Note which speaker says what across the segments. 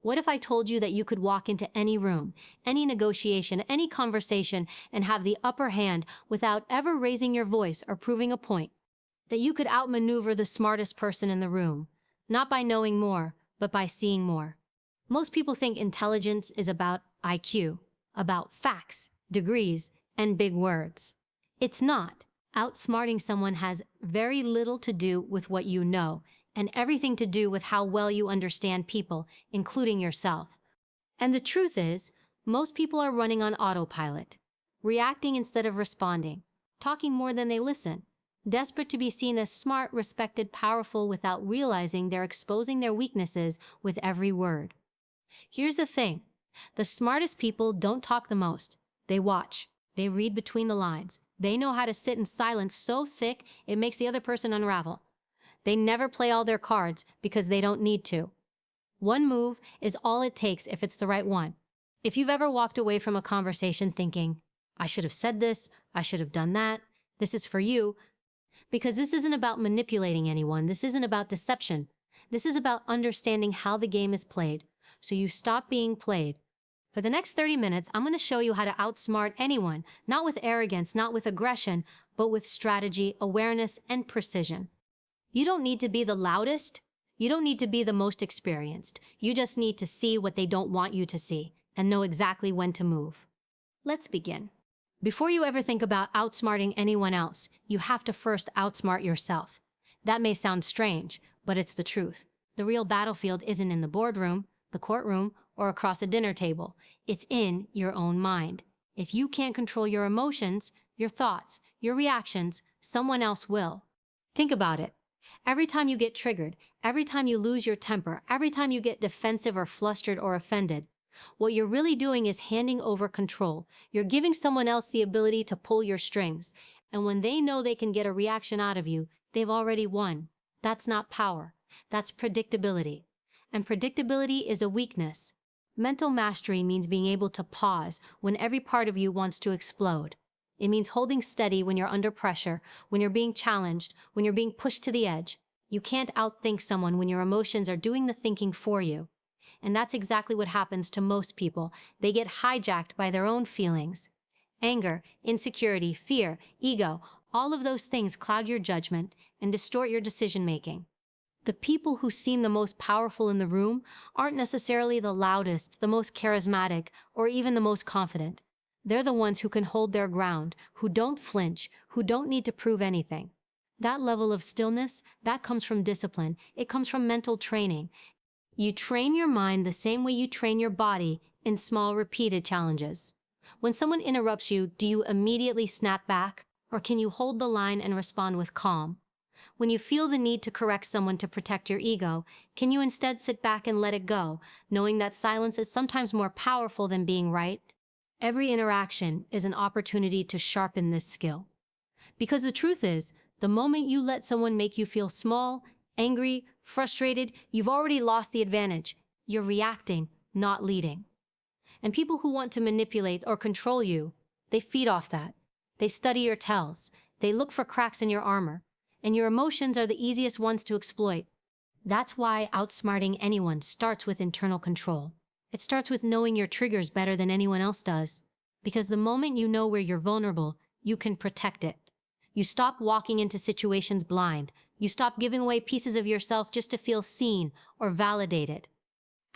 Speaker 1: What if I told you that you could walk into any room, any negotiation, any conversation, and have the upper hand without ever raising your voice or proving a point? That you could outmaneuver the smartest person in the room, not by knowing more, but by seeing more. Most people think intelligence is about IQ, about facts, degrees, and big words. It's not. Outsmarting someone has very little to do with what you know, and everything to do with how well you understand people, including yourself. And the truth is, most people are running on autopilot, reacting instead of responding, talking more than they listen, desperate to be seen as smart, respected, powerful without realizing they're exposing their weaknesses with every word. Here's the thing. The smartest people don't talk the most. They watch. They read between the lines. They know how to sit in silence so thick it makes the other person unravel. They never play all their cards because they don't need to. One move is all it takes if it's the right one. If you've ever walked away from a conversation thinking, I should have said this, I should have done that, this is for you, because this isn't about manipulating anyone, this isn't about deception. This is about understanding how the game is played, so you stop being played. For the next 30 minutes, I'm going to show you how to outsmart anyone, not with arrogance, not with aggression, but with strategy, awareness, and precision. You don't need to be the loudest. You don't need to be the most experienced. You just need to see what they don't want you to see and know exactly when to move. Let's begin. Before you ever think about outsmarting anyone else, you have to first outsmart yourself. That may sound strange, but it's the truth. The real battlefield isn't in the boardroom, the courtroom, or across a dinner table. It's in your own mind. If you can't control your emotions, your thoughts, your reactions, someone else will. Think about it. Every time you get triggered, every time you lose your temper, every time you get defensive or flustered or offended, what you're really doing is handing over control. You're giving someone else the ability to pull your strings. And when they know they can get a reaction out of you, they've already won. That's not power. That's predictability. And predictability is a weakness. Mental mastery means being able to pause when every part of you wants to explode. It means holding steady when you're under pressure, when you're being challenged, when you're being pushed to the edge. You can't outthink someone when your emotions are doing the thinking for you. And that's exactly what happens to most people. They get hijacked by their own feelings. Anger, insecurity, fear, ego, all of those things cloud your judgment and distort your decision-making. The people who seem the most powerful in the room aren't necessarily the loudest, the most charismatic, or even the most confident. They're the ones who can hold their ground, who don't flinch, who don't need to prove anything. That level of stillness, that comes from discipline. It comes from mental training. You train your mind the same way you train your body in small, repeated challenges. When someone interrupts you, do you immediately snap back, or can you hold the line and respond with calm? When you feel the need to correct someone to protect your ego, can you instead sit back and let it go, knowing that silence is sometimes more powerful than being right? Every interaction is an opportunity to sharpen this skill. Because the truth is, the moment you let someone make you feel small, angry, frustrated, you've already lost the advantage. You're reacting, not leading. And people who want to manipulate or control you, they feed off that. They study your tells. They look for cracks in your armor. And your emotions are the easiest ones to exploit. That's why outsmarting anyone starts with internal control. It starts with knowing your triggers better than anyone else does. Because the moment you know where you're vulnerable, you can protect it. You stop walking into situations blind. You stop giving away pieces of yourself just to feel seen or validated.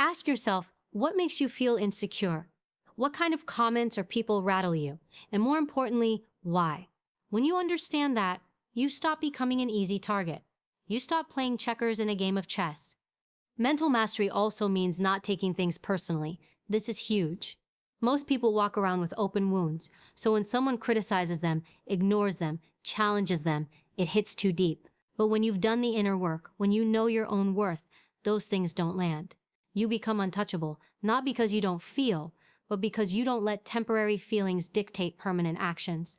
Speaker 1: Ask yourself, what makes you feel insecure? What kind of comments or people rattle you? And more importantly, why? When you understand that, you stop becoming an easy target. You stop playing checkers in a game of chess. Mental mastery also means not taking things personally. This is huge. Most people walk around with open wounds, so when someone criticizes them, ignores them, challenges them, it hits too deep. But when you've done the inner work, when you know your own worth, those things don't land. You become untouchable, not because you don't feel, but because you don't let temporary feelings dictate permanent actions.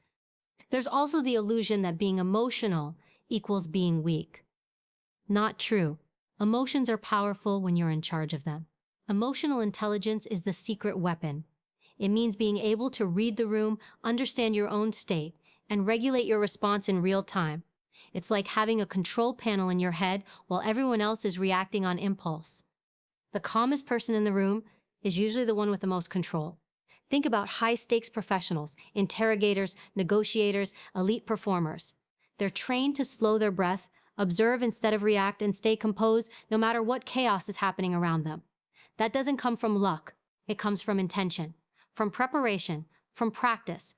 Speaker 1: There's also the illusion that being emotional equals being weak. Not true. Emotions are powerful when you're in charge of them. Emotional intelligence is the secret weapon. It means being able to read the room, understand your own state, and regulate your response in real time. It's like having a control panel in your head while everyone else is reacting on impulse. The calmest person in the room is usually the one with the most control. Think about high-stakes professionals, interrogators, negotiators, elite performers. They're trained to slow their breath, observe instead of react, and stay composed no matter what chaos is happening around them. That doesn't come from luck. It comes from intention, from preparation, from practice.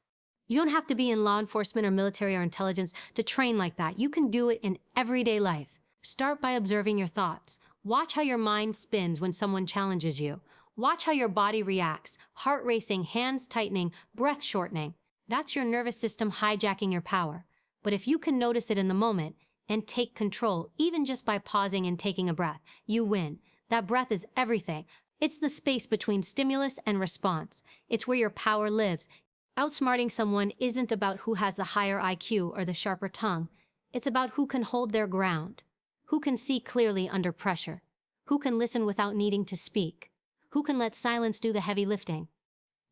Speaker 1: You don't have to be in law enforcement or military or intelligence to train like that. You can do it in everyday life. Start by observing your thoughts. Watch how your mind spins when someone challenges you. Watch how your body reacts, heart racing, hands tightening, breath shortening. That's your nervous system hijacking your power. But if you can notice it in the moment and take control, even just by pausing and taking a breath, you win. That breath is everything. It's the space between stimulus and response. It's where your power lives. Outsmarting someone isn't about who has the higher IQ or the sharper tongue. It's about who can hold their ground, who can see clearly under pressure, who can listen without needing to speak, who can let silence do the heavy lifting.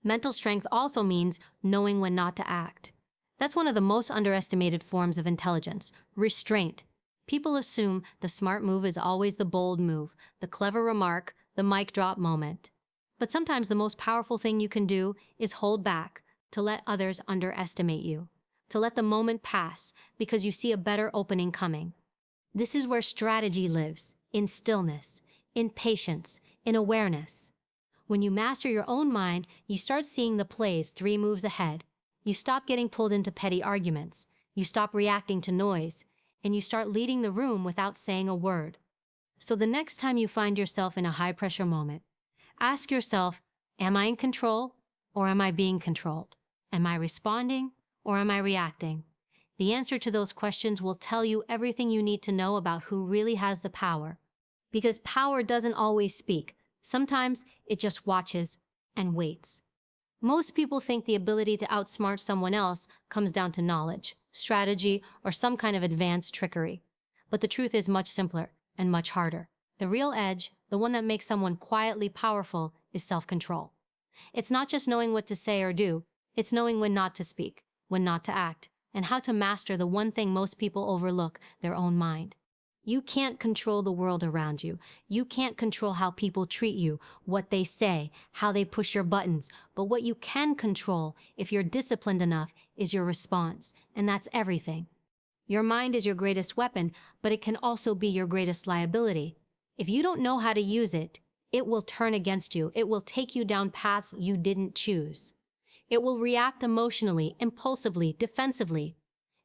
Speaker 1: Mental strength also means knowing when not to act. That's one of the most underestimated forms of intelligence, restraint. People assume the smart move is always the bold move, the clever remark, the mic drop moment. But sometimes the most powerful thing you can do is hold back, to let others underestimate you, to let the moment pass because you see a better opening coming. This is where strategy lives, in stillness, in patience, in awareness. When you master your own mind, you start seeing the plays 3 moves ahead. You stop getting pulled into petty arguments. You stop reacting to noise, and you start leading the room without saying a word. So the next time you find yourself in a high-pressure moment, ask yourself, am I in control or am I being controlled? Am I responding or am I reacting? The answer to those questions will tell you everything you need to know about who really has the power. Because power doesn't always speak. Sometimes it just watches and waits. Most people think the ability to outsmart someone else comes down to knowledge, strategy, or some kind of advanced trickery. But the truth is much simpler and much harder. The real edge, the one that makes someone quietly powerful, is self-control. It's not just knowing what to say or do, it's knowing when not to speak, when not to act, and how to master the one thing most people overlook, their own mind. You can't control the world around you. You can't control how people treat you, what they say, how they push your buttons. But what you can control, if you're disciplined enough, is your response. And that's everything. Your mind is your greatest weapon, but it can also be your greatest liability. If you don't know how to use it, it will turn against you. It will take you down paths you didn't choose. It will react emotionally, impulsively, defensively.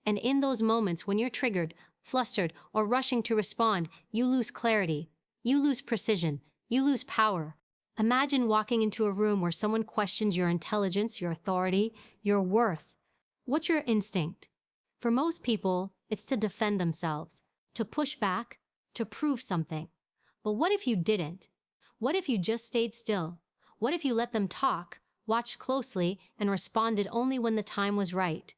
Speaker 1: And in those moments when you're triggered, flustered, or rushing to respond, you lose clarity, you lose precision, you lose power. Imagine walking into a room where someone questions your intelligence, your authority, your worth. What's your instinct? For most people, it's to defend themselves, to push back, to prove something. But what if you didn't? What if you just stayed still? What if you let them talk, watched closely, and responded only when the time was right?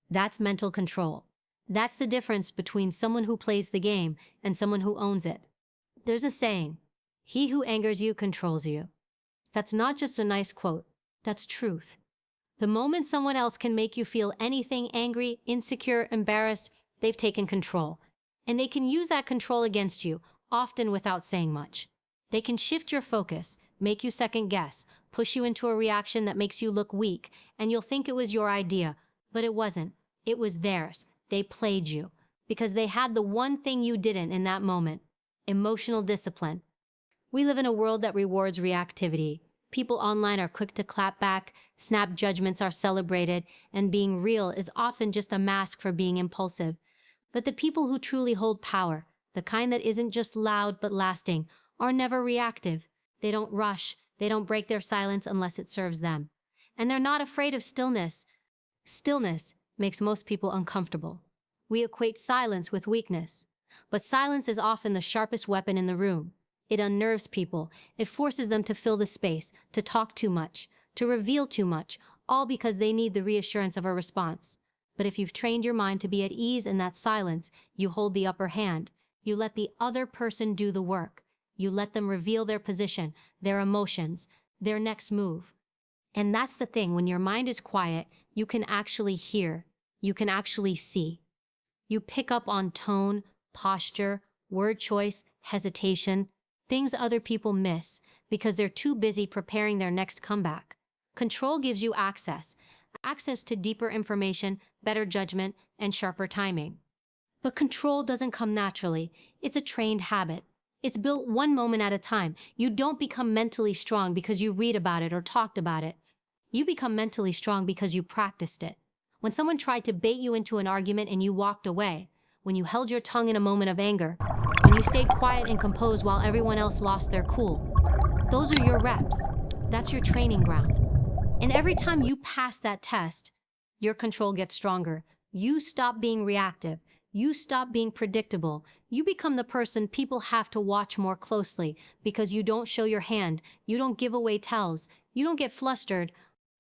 Speaker 1: That's mental control. That's the difference between someone who plays the game and someone who owns it. There's a saying, he who angers you controls you. That's not just a nice quote, that's truth. The moment someone else can make you feel anything angry, insecure, embarrassed, they've taken control. And they can use that control against you, often without saying much. They can shift your focus, make you second guess, push you into a reaction that makes you look weak, and you'll think it was your idea, but it wasn't. It was theirs. They played you because they had the one thing you didn't in that moment, emotional discipline. We live in a world that rewards reactivity. People online are quick to clap back, snap judgments are celebrated, and being real is often just a mask for being impulsive. But the people who truly hold power, the kind that isn't just loud but lasting, are never reactive. They don't rush. They don't break their silence unless it serves them. And they're not afraid of stillness. Stillness makes most people uncomfortable. We equate silence with weakness. But silence is often the sharpest weapon in the room. It unnerves people. It forces them to fill the space, to talk too much, to reveal too much, all because they need the reassurance of a response. But if you've trained your mind to be at ease in that silence, you hold the upper hand. You let the other person do the work. You let them reveal their position, their emotions, their next move. And that's the thing, when your mind is quiet, you can actually hear, you can actually see. You pick up on tone, posture, word choice, hesitation. things other people miss because they're too busy preparing their next comeback. Control gives you access to deeper information, better judgment, and sharper timing. But control doesn't come naturally. It's a trained habit. It's built one moment at a time. You don't become mentally strong because you read about it or talked about it. You become mentally strong because you practiced it. When someone tried to bait you into an argument and you walked away, when you held your tongue in a moment of anger, when you stayed quiet and composed while everyone else lost their cool, those are your reps. That's your training ground. And every time you pass that test, your control gets stronger. You stop being reactive. You stop being predictable. You become the person people have to watch more closely because you don't show your hand, you don't give away tells, you don't get flustered.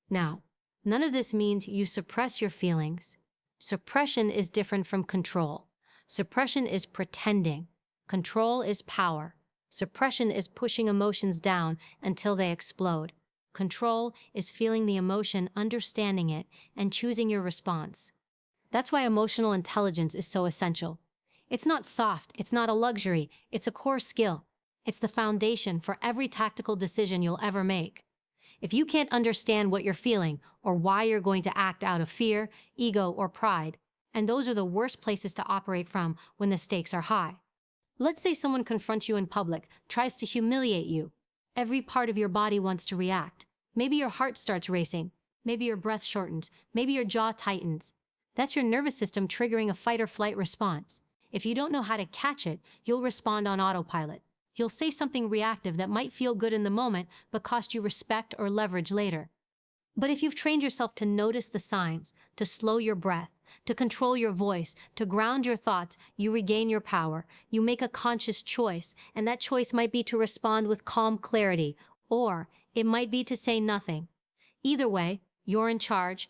Speaker 1: Now, none of this means you suppress your feelings. Suppression is different from control. Suppression is pretending. Control is power. Suppression is pushing emotions down until they explode. Control is feeling the emotion, understanding it, and choosing your response. That's why emotional intelligence is so essential. It's not soft, it's not a luxury, it's a core skill. It's the foundation for every tactical decision you'll ever make. If you can't understand what you're feeling or why you're going to act out of fear, ego, or pride, and those are the worst places to operate from when the stakes are high. Let's say someone confronts you in public, tries to humiliate you. Every part of your body wants to react. Maybe your heart starts racing. Maybe your breath shortens. Maybe your jaw tightens. That's your nervous system triggering a fight or flight response. If you don't know how to catch it, you'll respond on autopilot. You'll say something reactive that might feel good in the moment, but cost you respect or leverage later. But if you've trained yourself to notice the signs, to slow your breath, to control your voice, to ground your thoughts, you regain your power. You make a conscious choice, and that choice might be to respond with calm clarity, or it might be to say nothing. Either way, you're in charge.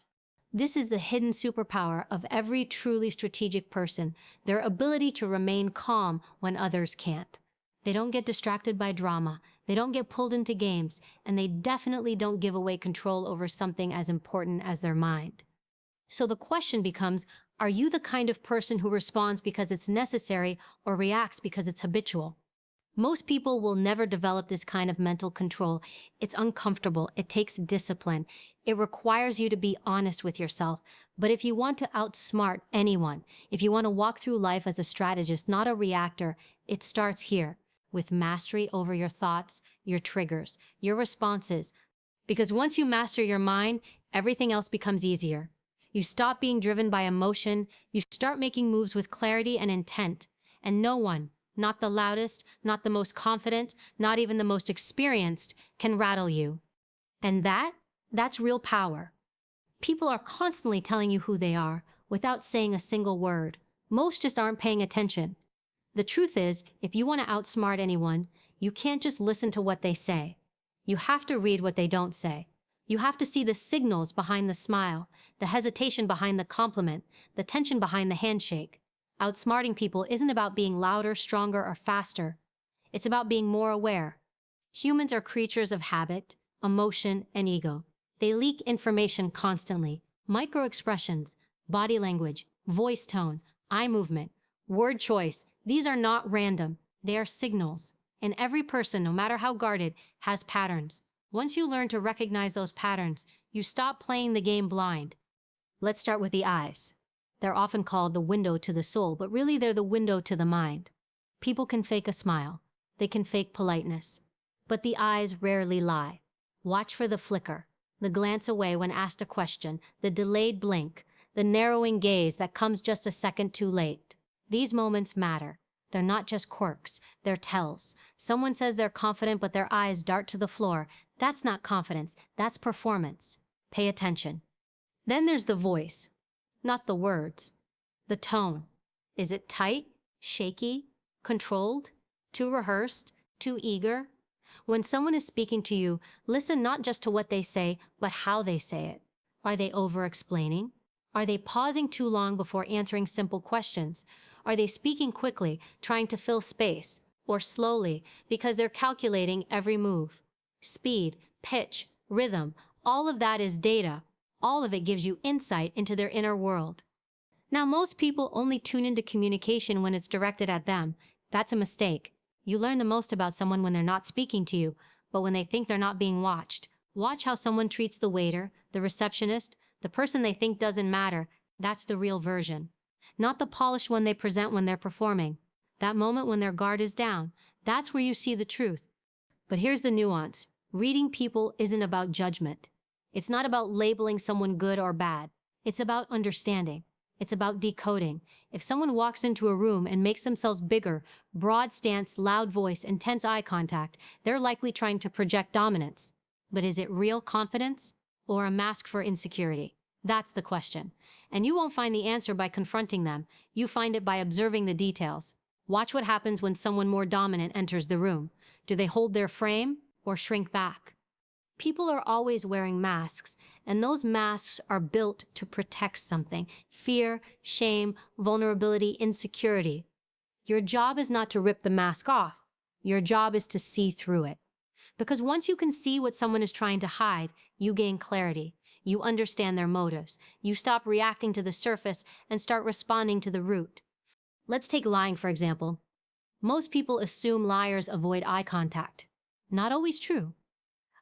Speaker 1: This is the hidden superpower of every truly strategic person, their ability to remain calm when others can't. They don't get distracted by drama, they don't get pulled into games, and they definitely don't give away control over something as important as their mind. So the question becomes, are you the kind of person who responds because it's necessary or reacts because it's habitual? Most people will never develop this kind of mental control. It's uncomfortable. It takes discipline. It requires you to be honest with yourself. But if you want to outsmart anyone, if you want to walk through life as a strategist, not a reactor, it starts here, with mastery over your thoughts, your triggers, your responses. Because once you master your mind, everything else becomes easier. You stop being driven by emotion. You start making moves with clarity and intent. And no one, not the loudest, not the most confident, not even the most experienced, can rattle you. And that's real power. People are constantly telling you who they are without saying a single word. Most just aren't paying attention. The truth is, if you want to outsmart anyone, you can't just listen to what they say. You have to read what they don't say. You have to see the signals behind the smile, the hesitation behind the compliment, the tension behind the handshake. Outsmarting people isn't about being louder, stronger, or faster. It's about being more aware. Humans are creatures of habit, emotion, and ego. They leak information constantly. Micro-expressions, body language, voice tone, eye movement, word choice, these are not random. They are signals. And every person, no matter how guarded, has patterns. Once you learn to recognize those patterns, you stop playing the game blind. Let's start with the eyes. They're often called the window to the soul, but really they're the window to the mind. People can fake a smile. They can fake politeness. But the eyes rarely lie. Watch for the flicker, the glance away when asked a question, the delayed blink, the narrowing gaze that comes just a second too late. These moments matter. They're not just quirks, they're tells. Someone says they're confident, but their eyes dart to the floor. That's not confidence, that's performance. Pay attention. Then there's the voice. Not the words. The tone. Is it tight, shaky, controlled, too rehearsed, too eager? When someone is speaking to you, listen not just to what they say, but how they say it. Are they over-explaining? Are they pausing too long before answering simple questions? Are they speaking quickly, trying to fill space, or slowly, because they're calculating every move? Speed, pitch, rhythm, all of that is data. All of it gives you insight into their inner world. Now, most people only tune into communication when it's directed at them. That's a mistake. You learn the most about someone when they're not speaking to you, but when they think they're not being watched. Watch how someone treats the waiter, the receptionist, the person they think doesn't matter. That's the real version. Not the polished one they present when they're performing. That moment when their guard is down, that's where you see the truth. But here's the nuance. Reading people isn't about judgment. It's not about labeling someone good or bad. It's about understanding. It's about decoding. If someone walks into a room and makes themselves bigger, broad stance, loud voice, intense eye contact, they're likely trying to project dominance. But is it real confidence or a mask for insecurity? That's the question. And you won't find the answer by confronting them. You find it by observing the details. Watch what happens when someone more dominant enters the room. Do they hold their frame or shrink back? People are always wearing masks, and those masks are built to protect something: fear, shame, vulnerability, insecurity. Your job is not to rip the mask off. Your job is to see through it. Because once you can see what someone is trying to hide, you gain clarity. You understand their motives. You stop reacting to the surface and start responding to the root. Let's take lying, for example. Most people assume liars avoid eye contact. Not always true.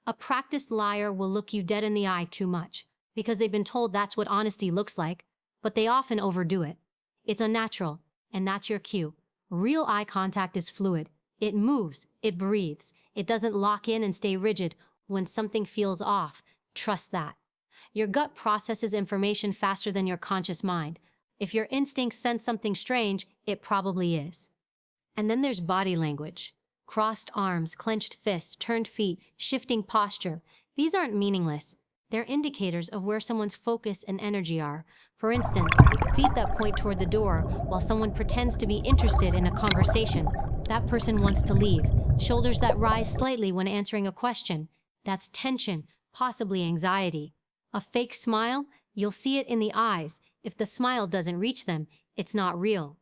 Speaker 1: A practiced liar will look you dead in the eye too much because they've been told that's what honesty looks like, but they often overdo it. It's unnatural, and that's your cue. Real eye contact is fluid. It moves, it breathes. It doesn't lock in and stay rigid. When something feels off, trust that. Your gut processes information faster than your conscious mind. If your instincts sense something strange, it probably is. And then there's body language. Crossed arms, clenched fists, turned feet, shifting posture. These aren't meaningless. They're indicators of where someone's focus and energy are. For instance, feet that point toward the door while someone pretends to be interested in a conversation. That person wants to leave. Shoulders that rise slightly when answering a question. That's tension, possibly anxiety. A fake smile? You'll see it in the eyes. If the smile doesn't reach them, it's not real.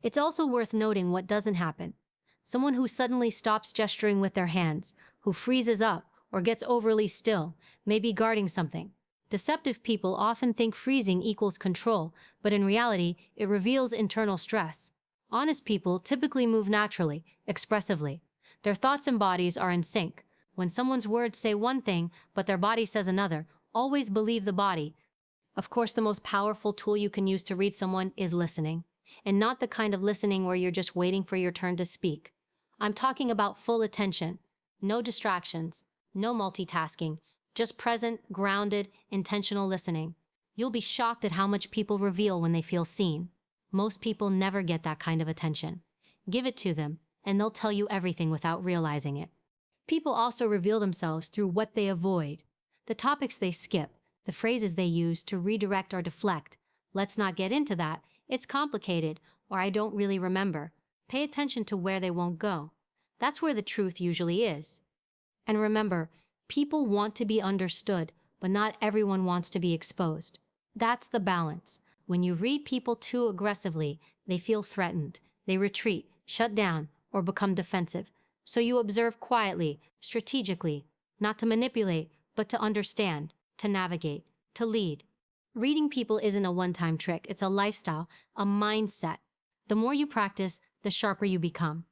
Speaker 1: It's also worth noting what doesn't happen. Someone who suddenly stops gesturing with their hands, who freezes up or gets overly still, may be guarding something. Deceptive people often think freezing equals control, but in reality, it reveals internal stress. Honest people typically move naturally, expressively. Their thoughts and bodies are in sync. When someone's words say one thing, but their body says another, always believe the body. Of course, the most powerful tool you can use to read someone is listening. And not the kind of listening where you're just waiting for your turn to speak. I'm talking about full attention. No distractions, no multitasking, just present, grounded, intentional listening. You'll be shocked at how much people reveal when they feel seen. Most people never get that kind of attention. Give it to them, and they'll tell you everything without realizing it. People also reveal themselves through what they avoid, the topics they skip, the phrases they use to redirect or deflect. Let's not get into that. It's complicated, or I don't really remember. Pay attention to where they won't go. That's where the truth usually is. And remember, people want to be understood, but not everyone wants to be exposed. That's the balance. When you read people too aggressively, they feel threatened. They retreat, shut down, or become defensive. So you observe quietly, strategically, not to manipulate, but to understand, to navigate, to lead. Reading people isn't a one-time trick. It's a lifestyle, a mindset. The more you practice, the sharper you become.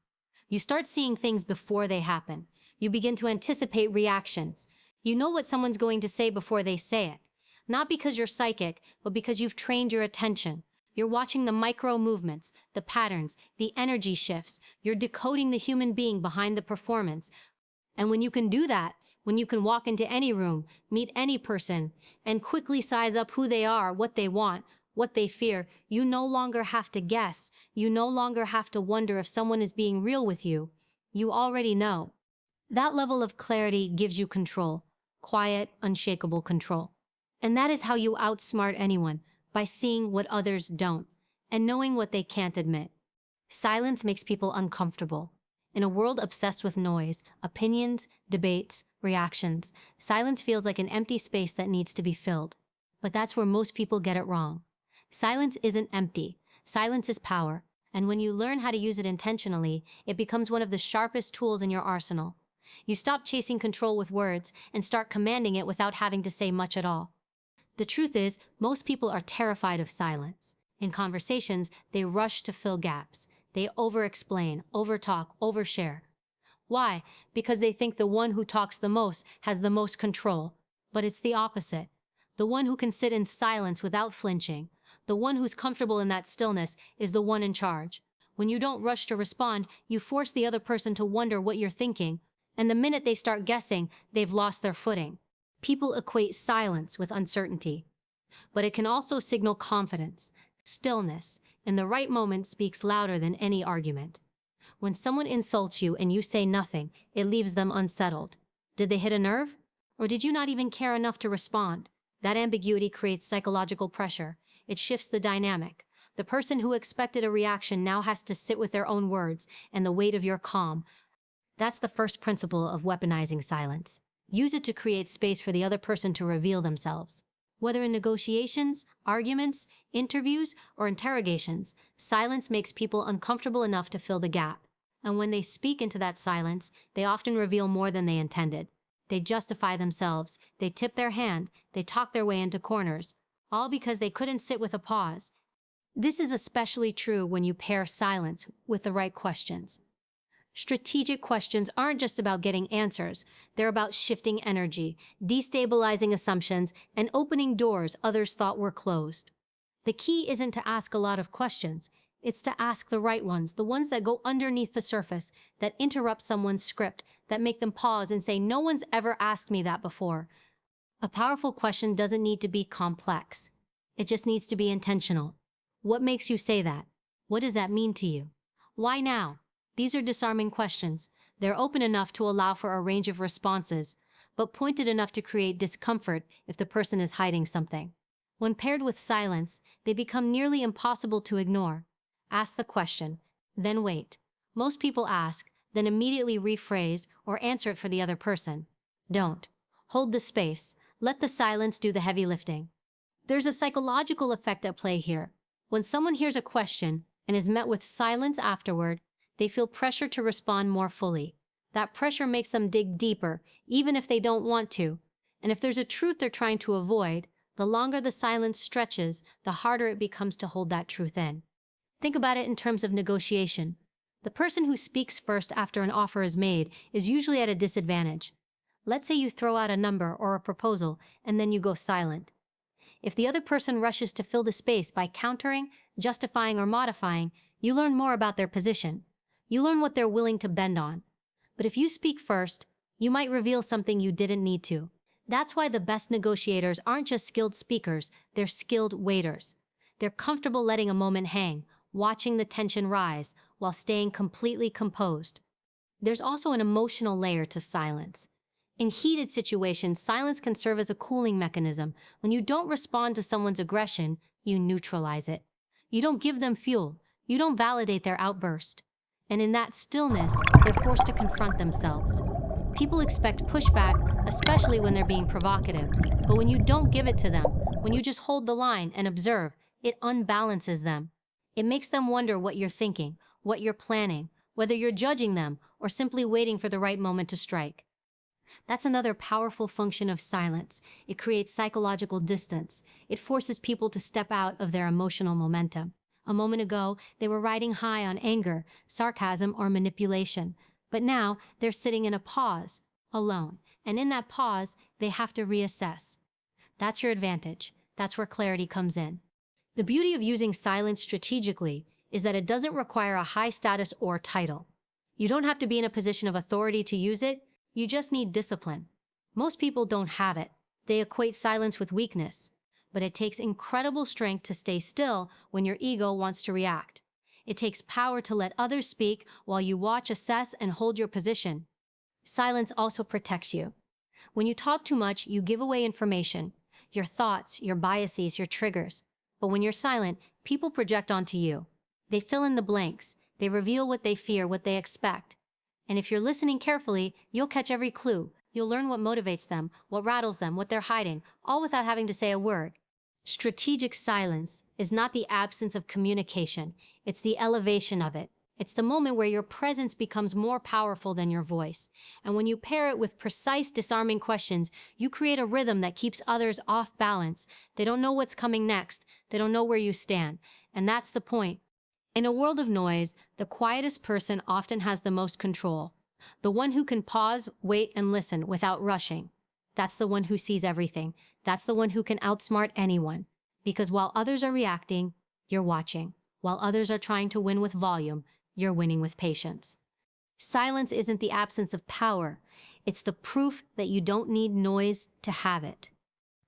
Speaker 1: You start seeing things before they happen. You begin to anticipate reactions. You know what someone's going to say before they say it. Not because you're psychic, but because you've trained your attention. You're watching the micro movements, the patterns, the energy shifts. You're decoding the human being behind the performance. And when you can do that, when you can walk into any room, meet any person, and quickly size up who they are, what they want, what they fear, you no longer have to guess. You no longer have to wonder if someone is being real with you. You already know. That level of clarity gives you control. Quiet, unshakable control. And that is how you outsmart anyone, by seeing what others don't, and knowing what they can't admit. Silence makes people uncomfortable. In a world obsessed with noise, opinions, debates, reactions, silence feels like an empty space that needs to be filled. But that's where most people get it wrong. Silence isn't empty. Silence is power. And when you learn how to use it intentionally, it becomes one of the sharpest tools in your arsenal. You stop chasing control with words and start commanding it without having to say much at all. The truth is, most people are terrified of silence. In conversations, they rush to fill gaps. They over-explain, over-talk, overshare. Why? Because they think the one who talks the most has the most control. But it's the opposite. The one who can sit in silence without flinching, the one who's comfortable in that stillness, is the one in charge. When you don't rush to respond, you force the other person to wonder what you're thinking, and the minute they start guessing, they've lost their footing. People equate silence with uncertainty, but it can also signal confidence. Stillness, in the right moment, speaks louder than any argument. When someone insults you and you say nothing, it leaves them unsettled. Did they hit a nerve? Or did you not even care enough to respond? That ambiguity creates psychological pressure. It shifts the dynamic. The person who expected a reaction now has to sit with their own words and the weight of your calm. That's the first principle of weaponizing silence. Use it to create space for the other person to reveal themselves. Whether in negotiations, arguments, interviews, or interrogations, silence makes people uncomfortable enough to fill the gap. And when they speak into that silence, they often reveal more than they intended. They justify themselves, they tip their hand, they talk their way into corners, all because they couldn't sit with a pause. This is especially true when you pair silence with the right questions. Strategic questions aren't just about getting answers, they're about shifting energy, destabilizing assumptions, and opening doors others thought were closed. The key isn't to ask a lot of questions, it's to ask the right ones, the ones that go underneath the surface, that interrupt someone's script, that make them pause and say, "No one's ever asked me that before." A powerful question doesn't need to be complex. It just needs to be intentional. What makes you say that? What does that mean to you? Why now? These are disarming questions. They're open enough to allow for a range of responses, but pointed enough to create discomfort if the person is hiding something. When paired with silence, they become nearly impossible to ignore. Ask the question, then wait. Most people ask, then immediately rephrase or answer it for the other person. Don't. Hold the space. Let the silence do the heavy lifting. There's a psychological effect at play here. When someone hears a question and is met with silence afterward, they feel pressure to respond more fully. That pressure makes them dig deeper, even if they don't want to. And if there's a truth they're trying to avoid, the longer the silence stretches, the harder it becomes to hold that truth in. Think about it in terms of negotiation. The person who speaks first after an offer is made is usually at a disadvantage. Let's say you throw out a number or a proposal, and then you go silent. If the other person rushes to fill the space by countering, justifying, or modifying, you learn more about their position. You learn what they're willing to bend on. But if you speak first, you might reveal something you didn't need to. That's why the best negotiators aren't just skilled speakers, they're skilled waiters. They're comfortable letting a moment hang, watching the tension rise, while staying completely composed. There's also an emotional layer to silence. In heated situations, silence can serve as a cooling mechanism. When you don't respond to someone's aggression, you neutralize it. You don't give them fuel. You don't validate their outburst. And in that stillness, they're forced to confront themselves. People expect pushback, especially when they're being provocative. But when you don't give it to them, when you just hold the line and observe, it unbalances them. It makes them wonder what you're thinking, what you're planning, whether you're judging them or simply waiting for the right moment to strike. That's another powerful function of silence. It creates psychological distance. It forces people to step out of their emotional momentum. A moment ago, they were riding high on anger, sarcasm, or manipulation. But now, they're sitting in a pause, alone. And in that pause, they have to reassess. That's your advantage. That's where clarity comes in. The beauty of using silence strategically is that it doesn't require a high status or title. You don't have to be in a position of authority to use it. You just need discipline. Most people don't have it. They equate silence with weakness. But it takes incredible strength to stay still when your ego wants to react. It takes power to let others speak while you watch, assess, and hold your position. Silence also protects you. When you talk too much, you give away information, your thoughts, your biases, your triggers. But when you're silent, people project onto you. They fill in the blanks. They reveal what they fear, what they expect. And if you're listening carefully, you'll catch every clue. You'll learn what motivates them, what rattles them, what they're hiding, all without having to say a word. Strategic silence is not the absence of communication, it's the elevation of it. It's the moment where your presence becomes more powerful than your voice. And when you pair it with precise, disarming questions, you create a rhythm that keeps others off balance. They don't know what's coming next. They don't know where you stand. And that's the point. In a world of noise, the quietest person often has the most control. The one who can pause, wait, and listen without rushing. That's the one who sees everything. That's the one who can outsmart anyone. Because while others are reacting, you're watching. While others are trying to win with volume, you're winning with patience. Silence isn't the absence of power. It's the proof that you don't need noise to have it.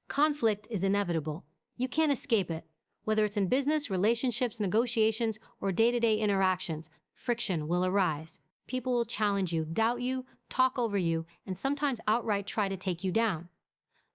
Speaker 1: Conflict is inevitable. You can't escape it. Whether it's in business, relationships, negotiations, or day-to-day interactions, friction will arise. People will challenge you, doubt you, talk over you, and sometimes outright try to take you down.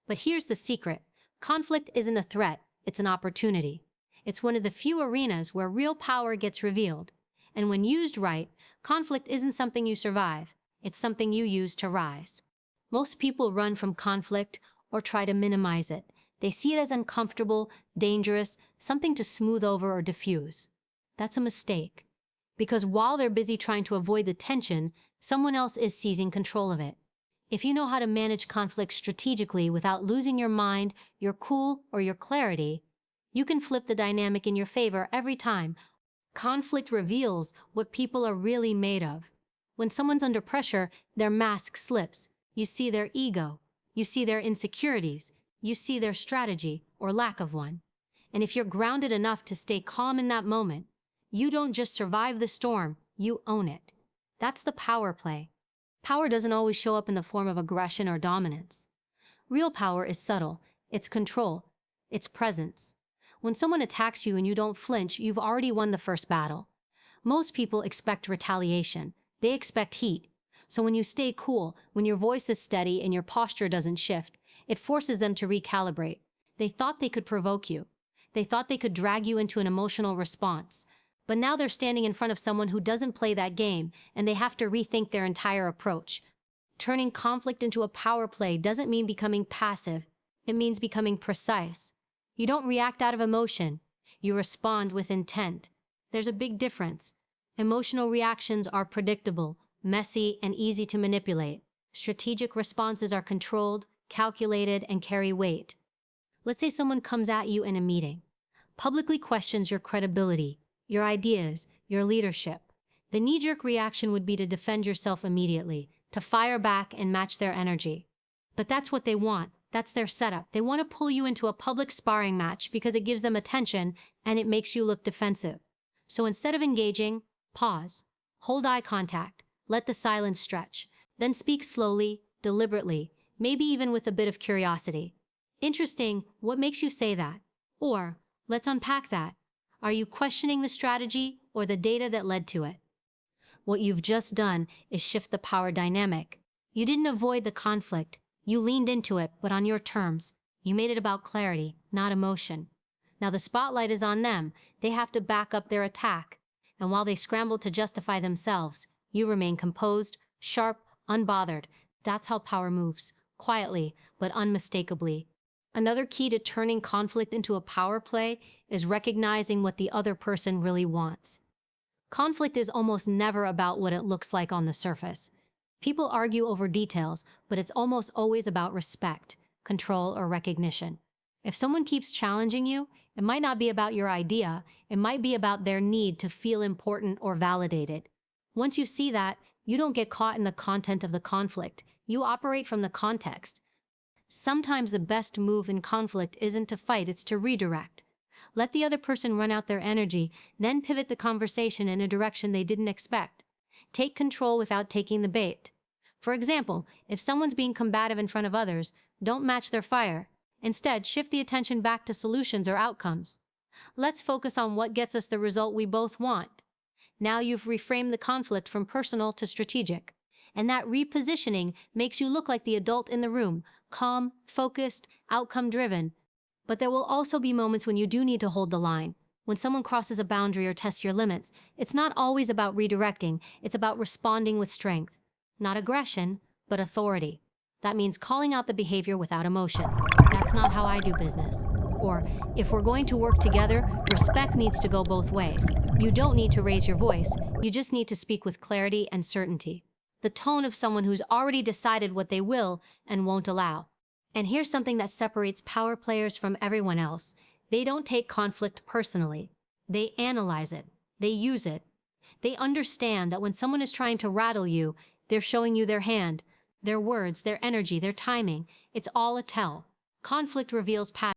Speaker 1: But here's the secret. Conflict isn't a threat, it's an opportunity. It's one of the few arenas where real power gets revealed. And when used right, conflict isn't something you survive, it's something you use to rise. Most people run from conflict or try to minimize it. They see it as uncomfortable, dangerous, something to smooth over or diffuse. That's a mistake. Because while they're busy trying to avoid the tension, someone else is seizing control of it. If you know how to manage conflict strategically without losing your mind, your cool, or your clarity, you can flip the dynamic in your favor every time. Conflict reveals what people are really made of. When someone's under pressure, their mask slips. You see their ego. You see their insecurities. You see their strategy, or lack of one. And if you're grounded enough to stay calm in that moment, you don't just survive the storm, you own it. That's the power play. Power doesn't always show up in the form of aggression or dominance. Real power is subtle. It's control. It's presence. When someone attacks you and you don't flinch, you've already won the first battle. Most people expect retaliation. They expect heat. So when you stay cool, when your voice is steady and your posture doesn't shift, it forces them to recalibrate. They thought they could provoke you. They thought they could drag you into an emotional response. But now they're standing in front of someone who doesn't play that game, and they have to rethink their entire approach. Turning conflict into a power play doesn't mean becoming passive. It means becoming precise. You don't react out of emotion. You respond with intent. There's a big difference. Emotional reactions are predictable, messy, and easy to manipulate. Strategic responses are controlled, calculated, and carry weight. Let's say someone comes at you in a meeting, publicly questions your credibility, your ideas, your leadership. The knee-jerk reaction would be to defend yourself immediately, to fire back and match their energy. But that's what they want. That's their setup. They want to pull you into a public sparring match because it gives them attention and it makes you look defensive. So instead of engaging, pause, hold eye contact, let the silence stretch, then speak slowly, deliberately, maybe even with a bit of curiosity. Interesting, what makes you say that? Or, let's unpack that. Are you questioning the strategy or the data that led to it? What you've just done is shift the power dynamic. You didn't avoid the conflict. You leaned into it, but on your terms. You made it about clarity, not emotion. Now the spotlight is on them. They have to back up their attack. And while they scramble to justify themselves, you remain composed, sharp, unbothered. That's how power moves, quietly, but unmistakably. Another key to turning conflict into a power play is recognizing what the other person really wants. Conflict is almost never about what it looks like on the surface. People argue over details, but it's almost always about respect, control, or recognition. If someone keeps challenging you, it might not be about your idea, it might be about their need to feel important or validated. Once you see that, you don't get caught in the content of the conflict. You operate from the context. Sometimes the best move in conflict isn't to fight, it's to redirect. Let the other person run out their energy, then pivot the conversation in a direction they didn't expect. Take control without taking the bait. For example, if someone's being combative in front of others, don't match their fire. Instead, shift the attention back to solutions or outcomes. Let's focus on what gets us the result we both want. Now you've reframed the conflict from personal to strategic. And that repositioning makes you look like the adult in the room, calm, focused, outcome-driven. But there will also be moments when you do need to hold the line. When someone crosses a boundary or tests your limits, it's not always about redirecting, it's about responding with strength. Not aggression, but authority. That means calling out the behavior without emotion. That's not how I do business. Or, if we're going to work together, respect needs to go both ways. You don't need to raise your voice, you just need to speak with clarity and certainty. The tone of someone who's already decided what they will and won't allow. And here's something that separates power players from everyone else. They don't take conflict personally. They analyze it. They use it. They understand that when someone is trying to rattle you, They're showing you their hand, their words, their energy, their timing. It's all a tell. Conflict reveals patterns.